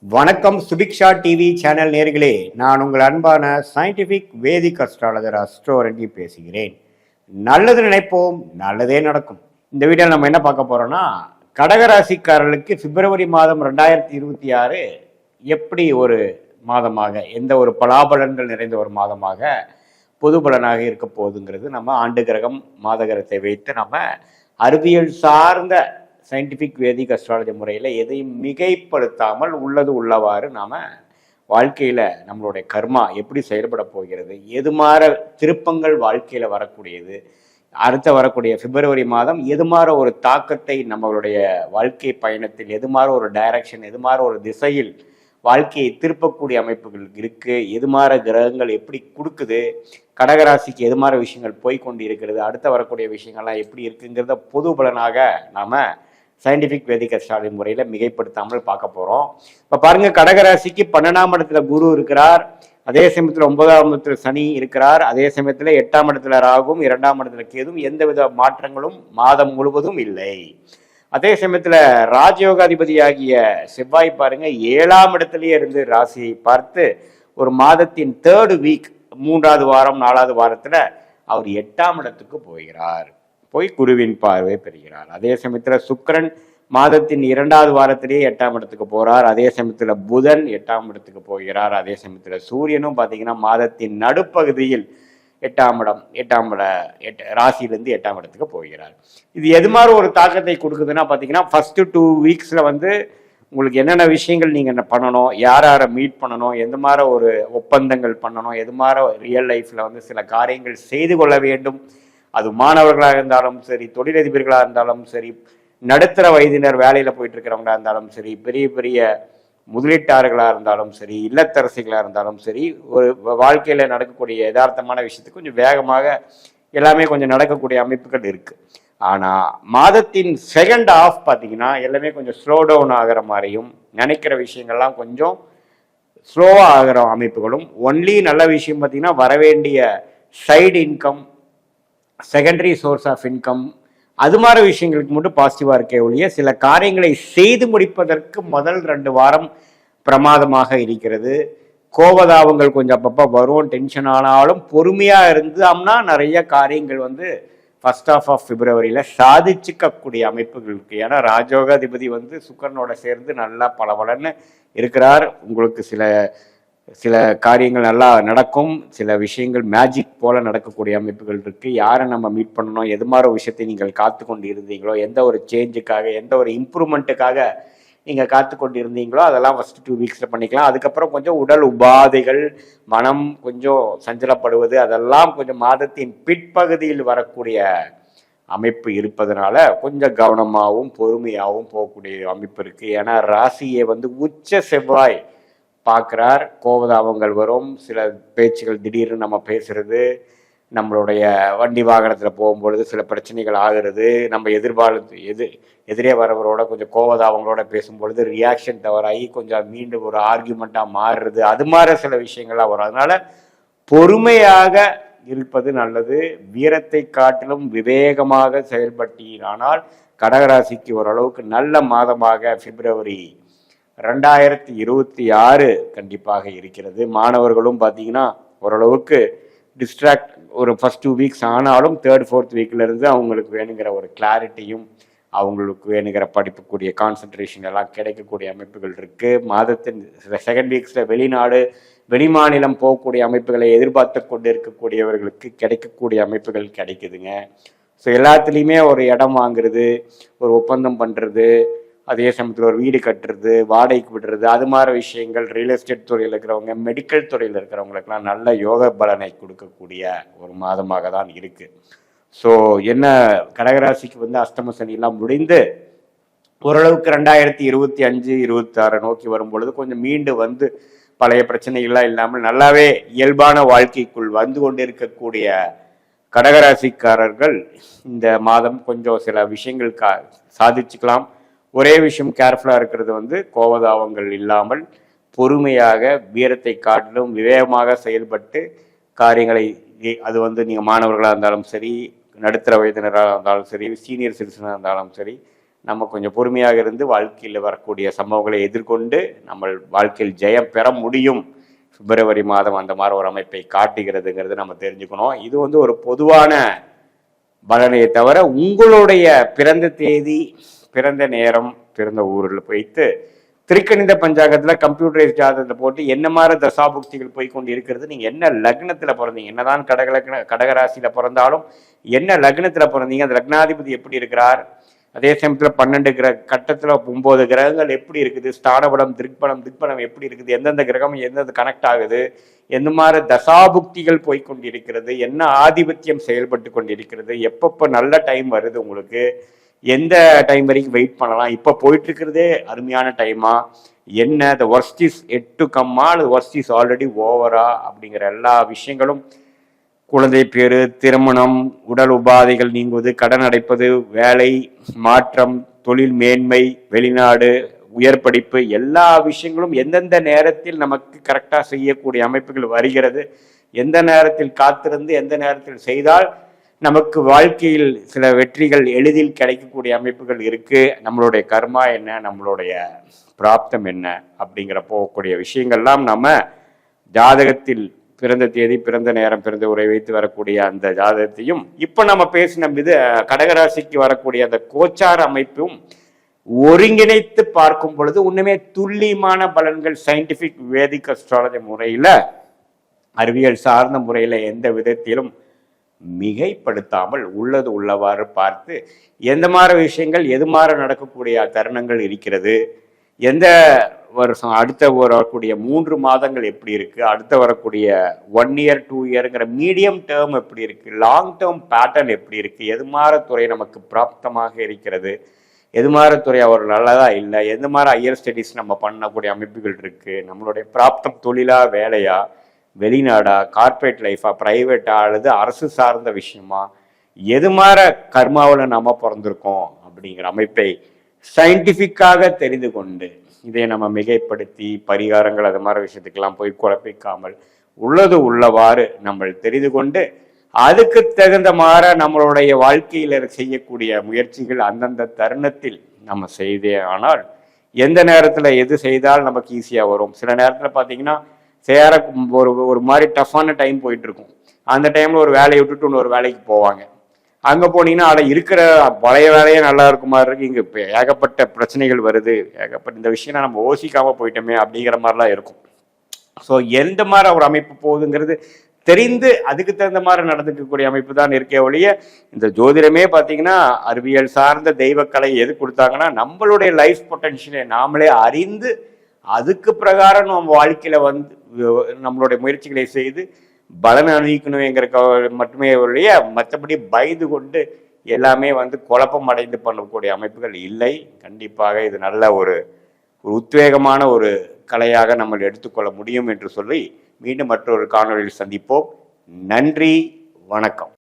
வணக்கம் Subiksha TV channel நேர்களே, நான் உங்கள் அன்பான சயின்டிஃபிக் வேதிக் அஸ்ட்ராலஜர் அஸ்ட்ரோரங்கி பேசுகிறேன். நல்லது நினைப்போம், நல்லதே நடக்கும். இந்த வீடியோவில் நம்ம என்ன பார்க்க போறோம்னா, கடகராசிக்காரர்களுக்கு பிப்ரவரி மாதம் 2026 எப்படி ஒரு மாதமாக, எந்த ஒரு பலாபலன்கள் நிறைந்த ஒரு மாதமாக பொது பலனாக இருக்க போகுதுங்கிறது நம்ம ஆண்டு கிரகம் மாத கிரகத்தை வைத்து நம்ம அறிவியல் சார்ந்த சயின்டிஃபிக் வேதிக் அஸ்ட்ராலஜி முறையில் எதையும் மிகைப்படுத்தாமல் உள்ளது உள்ளவாறு நாம் வாழ்க்கையில் நம்மளுடைய கர்மா எப்படி செயல்பட போகிறது, எது மாற திருப்பங்கள் வாழ்க்கையில் வரக்கூடியது, அடுத்த வரக்கூடிய பிப்ரவரி மாதம் எது மாற ஒரு தாக்கத்தை நம்மளுடைய வாழ்க்கை பயணத்தில் எது மாற ஒரு டைரக்ஷன், எது மாற ஒரு திசையில் வாழ்க்கையை திருப்பக்கூடிய அமைப்புகள் இருக்கு, எது மாற கிரகங்கள் எப்படி கொடுக்குது, கடகராசிக்கு எது மாற விஷயங்கள் போய்கொண்டு இருக்கிறது, அடுத்த வரக்கூடிய விஷயங்கள்லாம் எப்படி இருக்குங்கிறத பொது பலனாக நாம சயின்டிஃபிக் வேதிக் அஸ்ட்ராலஜி முறையில் மிகைப்படுத்தாமல் பார்க்க போகிறோம். இப்போ பாருங்கள், கடகராசிக்கு 12ஆம் இடத்துல குரு இருக்கிறார், அதே சமயத்தில் 9ஆம் இடத்துல சனி இருக்கிறார், அதே சமயத்தில் 8ஆம் இடத்துல ராகும், 2ஆம் இடத்துல கேதும், எந்தவித மாற்றங்களும் மாதம் முழுவதும் இல்லை. அதே சமயத்தில் ராஜயோகாதிபதியாகிய செவ்வாய் பாருங்க 7ஆம் இடத்துலயே இருந்து ராசியை பார்த்து ஒரு மாதத்தின் 3rd வீக், 3வது வாரம் 4வது வாரத்தில் அவர் 8ஆம் இடத்துக்கு போகிறார், போய் குருவின் பார்வை பெறுகிறார். அதே சமயத்தில் சுக்கிரன் மாதத்தின் 2வது வாரத்திலேயே 8ஆம் இடத்துக்கு போறார். அதே சமயத்தில் புதன் 8ஆம் இடத்துக்கு போகிறார். அதே சமயத்தில் சூரியனும் பார்த்தீங்கன்னா மாதத்தின் நடுப்பகுதியில் 8ஆம் ராசியிலிருந்து 8ஆம் இடத்துக்கு போகிறார். இது எது மாதிரி ஒரு தாக்கத்தை கொடுக்குதுன்னா பார்த்தீங்கன்னா, ஃபர்ஸ்ட் 2 வீக்ஸில் உங்களுக்கு என்னென்ன விஷயங்கள் நீங்கள் பண்ணணும், யாரை மீட் பண்ணணும், எந்த மாதிரி ஒரு ஒப்பந்தங்கள் பண்ணணும், எது மாதிரி ரியல் லைஃப்பில் சில காரியங்கள் செய்து கொள்ள வேண்டும், அது மாணவர்களாக இருந்தாலும் சரி, தொழிலதிபர்களாக இருந்தாலும் சரி, நடுத்தர வயதினர் வேலையில் போயிட்டு இருக்கிறவங்களா இருந்தாலும் சரி, பெரிய பெரிய முதலீட்டாளர்களாக இருந்தாலும் சரி, இல்லத்தரசிகளாக இருந்தாலும் சரி, ஒரு வாழ்க்கையில் நடக்கக்கூடிய யதார்த்தமான விஷயத்துக்கு கொஞ்சம் வேகமாக எல்லாமே கொஞ்சம் நடக்கக்கூடிய அமைப்புகள் இருக்குது. ஆனால் மாதத்தின் செகண்ட் ஹாஃப் பார்த்தீங்கன்னா எல்லாமே கொஞ்சம் ஸ்லோ டவுன் ஆகிற மாதிரியும், நினைக்கிற விஷயங்கள்லாம் கொஞ்சம் ஸ்லோவாக ஆகிற அமைப்புகளும், ஒன்லி நல்ல விஷயம் பார்த்தீங்கன்னா வரவேண்டிய side income, secondary source of income, அது மாதிரி விஷயங்களுக்கு மட்டும் பாசிட்டிவாக இருக்கே ஒழிய சில காரியங்களை செய்து முடிப்பதற்கு முதல் 2 வாரம் பிரமாதமாக இருக்கிறது. கோபதாபங்கள் கொஞ்சம் அப்பப்போ வரும், டென்ஷன் ஆனாலும் பொறுமையாக இருந்தோம்னா நிறைய காரியங்கள் ஃபர்ஸ்ட் ஆஃப் பிப்ரவரியில் சாதிச்சுக்கக்கூடிய அமைப்புகள் இருக்குது. ஏன்னா ராஜயோகாதிபதி சுக்கரனோட சேர்ந்து நல்லா பலபலன்னு இருக்கிறார். உங்களுக்கு சில காரியங்கள் நல்லா நடக்கும், சில விஷயங்கள் மேஜிக் போல நடக்கக்கூடிய அமைப்புகள் இருக்குது. யாரை நம்ம மீட் பண்ணணும், எது மாதிரி விஷயத்தை நீங்கள் காத்து கொண்டு இருந்தீங்களோ, எந்த ஒரு சேஞ்சுக்காக, எந்த ஒரு இம்ப்ரூவ்மெண்ட்டுக்காக நீங்கள் காத்து கொண்டு இருந்தீங்களோ அதெல்லாம் ஃபர்ஸ்ட் 2 வீக்ஸில் பண்ணிக்கலாம். அதுக்கப்புறம் கொஞ்சம் உடல் உபாதைகள், மனம் கொஞ்சம் சஞ்சலப்படுவது, அதெல்லாம் கொஞ்சம் மாதத்தின் பிற்பகுதியில் வரக்கூடிய அமைப்பு இருப்பதனால கொஞ்சம் கவனமாகவும் பொறுமையாகவும் போகக்கூடிய அமைப்பு இருக்குது. ஏன்னா ராசியை உச்ச செவ்வாய் பார்க்குறார். கோபதாபங்கள் வரும், சில பேச்சுகள் திடீர்னு நம்ம பேசுறது, நம்மளுடைய வண்டி வாகனத்தில் போகும்பொழுது சில பிரச்சனைகள் ஆகிறது, நம்ம எதிரே வரவரோட கொஞ்சம் கோபதாபங்களோட பேசும்பொழுது ரியாக்ஷன் தவறாகி கொஞ்சம் மீண்டும் ஒரு ஆர்கியூமெண்ட்டாக மாறுறது, அது மாதிரி சில விஷயங்கள்லாம் வரும். அதனால பொறுமையாக இருப்பது நல்லது. வீரத்தை காட்டிலும் விவேகமாக செயல்பட்டீரானால் கடகராசிக்கு ஓரளவுக்கு நல்ல மாதமாக பிப்ரவரி 2026 கண்டிப்பாக இருக்கிறது. மாணவர்களும் பார்த்தீங்கன்னா ஓரளவுக்கு டிஸ்ட்ராக்ட் ஒரு ஃபர்ஸ்ட் 2 வீக்ஸ் ஆனாலும் 3rd 4th வீக்லேருந்து அவங்களுக்கு வேணுங்கிற ஒரு கிளாரிட்டியும், அவங்களுக்கு வேணுங்கிற படிப்புக்கூடிய கான்சன்ட்ரேஷன் எல்லாம் கிடைக்கக்கூடிய அமைப்புகள் இருக்குது. மாதத்தின் செகண்ட் வீக்ஸில் வெளிநாடு வெளிமாநிலம் போகக்கூடிய அமைப்புகளை எதிர்பார்த்து கொண்டு இருக்கக்கூடியவர்களுக்கு கிடைக்கக்கூடிய அமைப்புகள் கிடைக்குதுங்க. ஸோ எல்லாத்துலேயுமே ஒரு இடம் வாங்குறது, ஒரு ஒப்பந்தம் பண்ணுறது, அதே சமயத்தில் ஒரு வீடு கட்டுறது, வாடகைக்கு விடுறது, அது மாதிரி விஷயங்கள் ரியல் எஸ்டேட் துறையில் இருக்கிறவங்க, மெடிக்கல் துறையில் இருக்கிறவங்களுக்கெல்லாம் நல்ல யோக பலனை கொடுக்கக்கூடிய ஒரு மாதமாக தான் இருக்குது. ஸோ என்ன, கடகராசிக்கு அஷ்டம சனியெல்லாம் முடிந்து ஓரளவுக்கு 2025 26 நோக்கி வரும்பொழுது கொஞ்சம் மீண்டு பழைய பிரச்சனைகள்லாம் இல்லாமல் நல்லாவே இயல்பான வாழ்க்கைக்குள் கொண்டு இருக்கக்கூடிய கடகராசிக்காரர்கள் இந்த மாதம் கொஞ்சம் சில விஷயங்கள் சாதிச்சுக்கலாம். ஒரே விஷயம் கேர்ஃபுல்லாக இருக்கிறது கோபதாபங்கள் இல்லாமல் பொறுமையாக வீரத்தை காட்டிலும் விவேகமாக செயல்பட்டு காரியங்களை, அது நீங்கள் மாணவர்களாக இருந்தாலும் சரி, நடுத்தர வயதினராக இருந்தாலும் சரி, சீனியர் சிட்டிசனாக இருந்தாலும் சரி, நம்ம கொஞ்சம் பொறுமையாக இருந்து வாழ்க்கையில் வரக்கூடிய சம்பவங்களை எதிர்கொண்டு நம்ம வாழ்க்கையில் ஜெயம் பெற முடியும். பிப்ரவரி மாதம் அந்த மாதிரி ஒரு அமைப்பை காட்டுகிறதுங்கிறது நம்ம தெரிஞ்சுக்கணும். இது வந்து ஒரு பொதுவான பலனையை தவிர உங்களுடைய பிறந்த தேதி, பிறந்த நேரம், பிறந்த ஊரில் வைத்து திருக்கணித பஞ்சாங்கத்துல கம்ப்யூட்டரைஸ் ஜாதகத்தை போட்டு என்ன மாதிரி தசாபுக்திகள் போய் கொண்டு இருக்கிறது, நீங்க என்ன லக்னத்துல பிறந்தீங்க, என்னதான் கடகராசியில பிறந்தாலும் என்ன லக்னத்துல பிறந்தீங்க, அந்த லக்னாதிபதி எப்படி இருக்கிறார், அதே சமயத்துல 12 கட்டத்துல 9 கிரகங்கள் எப்படி இருக்குது, ஸ்தானபலம் திக்பலம் எப்படி இருக்குது, எந்தெந்த கிரகம் எந்தெந்த கனெக்ட் ஆகுது, எந்த மாதிரி தசாபுக்திகள் போய்கொண்டிருக்கிறது, என்ன ஆதிபத்தியம் செயல்பட்டு கொண்டிருக்கிறது, எப்பப்போ நல்ல டைம் வருது உங்களுக்கு, எந்த டைம் வரைக்கும் வெயிட் பண்ணலாம், இப்போ போயிட்டு இருக்கிறதே அருமையான டைமா, என்ன the worst is yet to கம்மா அல்லது ஒர்ஸ்ட் இஸ் ஆல்ரெடி ஓவரா அப்படிங்கிற எல்லா விஷயங்களும், குழந்தை பேரு, திருமணம், உடல் உபாதைகள் நீங்குவது, கடன் அடைப்பது, வேலை மாற்றம், தொழில் மேன்மை, வெளிநாடு, உயர் படிப்பு, எல்லா விஷயங்களும் எந்தெந்த நேரத்தில் நமக்கு கரெக்டாக செய்யக்கூடிய அமைப்புகள் வருகிறது, எந்த நேரத்தில் காத்திருந்து எந்த நேரத்தில் செய்தால் நமக்கு வாழ்க்கையில் சில வெற்றிகள் எளிதில் கிடைக்கக்கூடிய அமைப்புகள் இருக்கு, நம்மளுடைய கர்மா என்ன, நம்மளுடைய பிராப்தம் என்ன அப்படிங்கிற போகக்கூடிய விஷயங்கள்லாம் நம்ம ஜாதகத்தில் பிறந்த தேதி, பிறந்த நேரம், பிறந்த உரை வைத்து வரக்கூடிய அந்த ஜாதகத்தையும் இப்போ நம்ம பேசின இது கடகராசிக்கு வரக்கூடிய அந்த கோச்சார அமைப்பும் ஒருங்கிணைத்து பார்க்கும் பொழுது உண்மையே துல்லியமான பலன்கள் சயின்டிபிக் வேதிக் அஸ்ட்ராலஜி முறையில, அறிவியல் சார்ந்த முறையில எந்த விதத்திலும் மிகைப்படுத்தாமல் உள்ளது உள்ளவாறு பார்த்து எந்த மாதிரி விஷயங்கள் எது மாதிரி நடக்கக்கூடிய தருணங்கள் இருக்கிறது, எந்த வருஷம் அடுத்த வரக்கூடிய 3 மாதங்கள் எப்படி இருக்கு, அடுத்த வரக்கூடிய 1 இயர் 2 இயருங்கிற மீடியம் டேர்ம் எப்படி இருக்கு, லாங் டேர்ம் பேட்டர்ன் எப்படி இருக்கு, எது மாதிரி துறை நமக்கு பிராப்தமாக இருக்கிறது, எது மாதிரி துறை அவர் நல்லதா இல்லை, எந்த மாதிரி ஹையர் ஸ்டடீஸ் நம்ம பண்ணக்கூடிய அமைப்புகள் இருக்கு, நம்மளுடைய பிராப்தம் தொழிலா வேலையா, வெளிநாடா, கார்பரேட் லைஃபா, பிரைவேட்டா அல்லது அரசு சார்ந்த விஷயமா, எது மாதிரி கர்மாவில் நம்ம பிறந்திருக்கோம் அப்படிங்கிற அமைப்பை சயின்டிஃபிக்காக தெரிந்து கொண்டு இதை நம்ம மிகைப்படுத்தி பரிகாரங்கள் அது மாதிரி விஷயத்துக்கெல்லாம் போய் குழப்பிக்காமல் உள்ளது உள்ளவாறு நம்ம தெரிந்து கொண்டு அதுக்கு தகுந்த மாதிரி நம்மளுடைய வாழ்க்கையில செய்யக்கூடிய முயற்சிகள் அந்தந்த தருணத்தில் நம்ம செய்தே ஆனால் எந்த நேரத்தில் எது செய்தால் நமக்கு ஈஸியாக வரும். சில நேரத்தில் பார்த்தீங்கன்னா சேர ஒரு மாதிரி டஃப்பான டைம் போயிட்டு இருக்கும். அந்த டைம்ல ஒரு வேலையை விட்டுட்டு இன்னொரு வேலைக்கு போவாங்க. அங்கே போனீங்கன்னா அதை இருக்கிற பழைய வேலையே நல்லா இருக்க மாதிரி இருக்கு, இங்கே இப்போ ஏகப்பட்ட பிரச்சனைகள் வருது, ஏகப்பட்ட இந்த விஷயம் நம்ம யோசிக்காம போயிட்டோமே அப்படிங்கிற மாதிரிலாம் இருக்கும். ஸோ எந்த மாதிரி ஒரு அமைப்பு போகுதுங்கிறது தெரிந்து அதுக்கு தகுந்த மாதிரி நடந்துக்கக்கூடிய அமைப்பு தான் இருக்கே ஒழிய, இந்த ஜோதிடமே பார்த்தீங்கன்னா அறிவியல் சார்ந்த தெய்வக்கலை எது கொடுத்தாங்கன்னா நம்மளுடைய லைஃப் பொட்டன்ஷியலை நாமளே அறிந்து அதுக்கு பிரகாரம் நம்ம வாழ்க்கையில வந்து நம்மளுடைய முயற்சிகளை செய்து பலன் அணிவிக்கணுங்கிற மட்டுமே ஒழிய மற்றபடி பயந்து கொண்டு எல்லாமே வந்து குழப்பம் அடைந்து பண்ணக்கூடிய அமைப்புகள் இல்லை. கண்டிப்பாக இது நல்ல ஒரு உத்வேகமான ஒரு கலையாக நம்ம எடுத்துக்கொள்ள முடியும் என்று சொல்லி மீண்டும் மற்றொரு காணொலியில் சந்திப்போம். நன்றி, வணக்கம்.